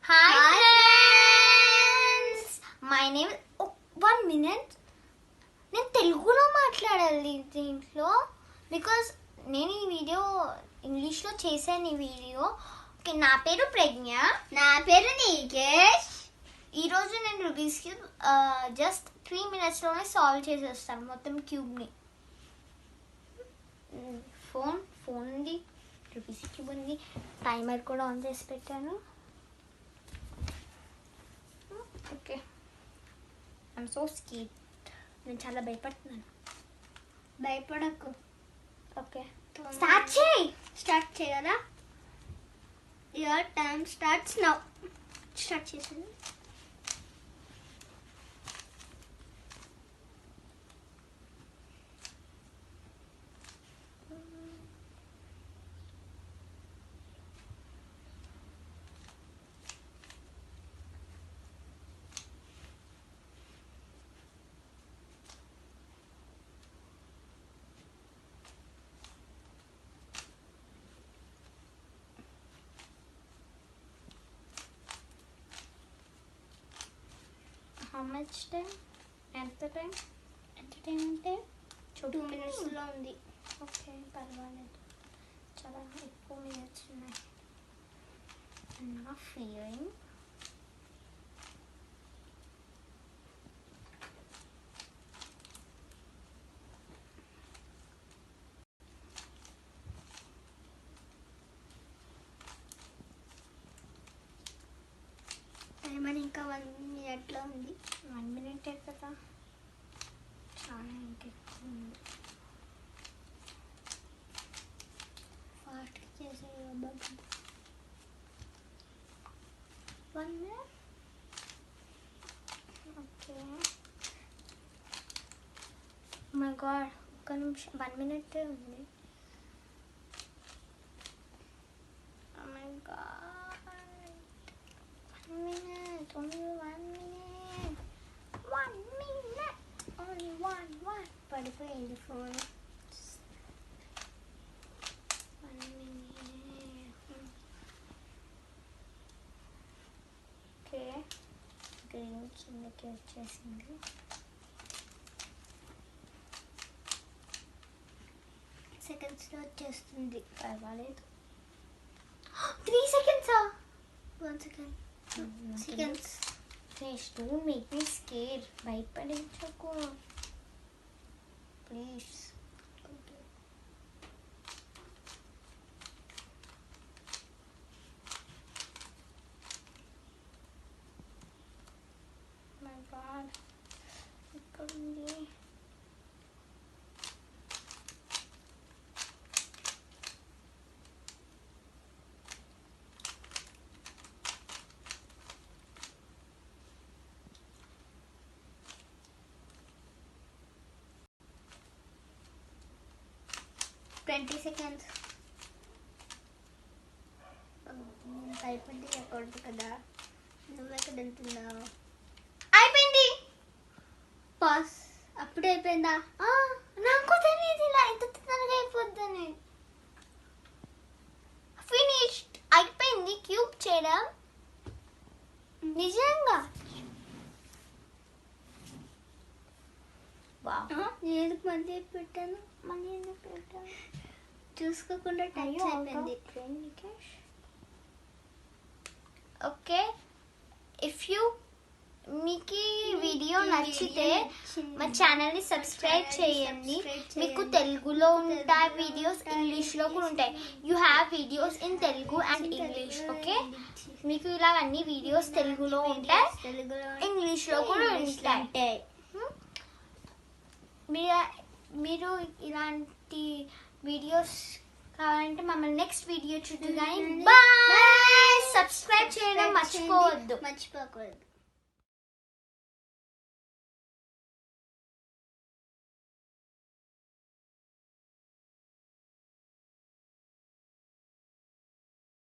Hi friends. My name is 1 minute. నేను తెలుగులో మాట్లాడాలి దీంట్లో బికాజ్ నేను ఈ వీడియో ఇంగ్లీష్లో చేశాను ఈ వీడియో. ఓకే, నా పేరు ప్రజ్ఞ. నా పేరు నీకేష్. ఈరోజు నేను రూబిక్స్ క్యూబ్ జస్ట్ 3 minutesలోనే సాల్వ్ చేసేస్తాను మొత్తం క్యూబ్ని. ఫోన్ ఉంది, రూబిక్స్ క్యూబ్ ఉంది, టైమర్ కూడా ఆన్ చేసి పెట్టాను. Okay, I'm so scared. నేను చాలా భయపడుతున్నాను. భయపడకు. ఓకే, స్టార్ట్ చేయాలా? Your time starts now. Start చేసాను. How much time? ఎంత టైం అంటే 2 minutesలో ఉంది. ఓకే, పర్వాలేదు, చాలా ఎక్కువ మినిట్స్ ఉన్నాయి. నా ఫీలింగ్ టైమర్ ఇంకా 1 minute ఉంది. 1 minute కదా, చాలా ఇంకెక్కువ ఉంది. ఫాస్ట్గా చేసే 1 minute. ఓకే, మై గాడ్, ఒక్క నిమిషం. 1 minute ఉంది. Oh my god, 1 minute, only 1 minute, 1 minute, only one. పడిపోయింది ఫోన్. 1 minute. ఓకే, గ్రీన్ కిందకి వచ్చేసింది. సెకండ్స్లో వచ్చేస్తుంది. పర్వాలేదు. 3 seconds. 1 second. Seconds. Please don't make me scared. భయపడించకు ప్లీజ్. మై గాడ్, ఎక్కడుంది? Twenty seconds. భయపడి అకూడదు కదా. నువ్వు ఎక్కడ వెళ్తున్నావు? అయిపోయింది. పాస్. అప్పుడే అయిపోయిందా? నాకు తెలియదు ఇలా ఇంత తొందరగా అయిపోద్దని. ఫినిష్డ్. అయిపోయింది క్యూబ్ చేయడం. నిజంగా ఎందుకు మళ్ళీ పెట్టాను? చూసుకోకుండా టైం అయిపోయింది. ఓకే, మీకు ఈ వీడియో నచ్చితే మా ఛానల్ని సబ్స్క్రైబ్ చేయండి. మీకు తెలుగులో ఉంటాయి వీడియోస్, ఇంగ్లీష్లో కూడా ఉంటాయి. You have videos in Telugu and English. Okay, మీకు ఇలా అన్ని వీడియోస్ తెలుగులో ఉంటాయి, ఇంగ్లీష్లో కూడా ఉంటాయి. మీరు ఇలాంటి వీడియోస్ కావాలంటే మమ్మల్ని నెక్స్ట్ వీడియో చూద్దు. కానీ బాయ్. సబ్స్క్రైబ్ చేయడం మర్చిపోవద్దు.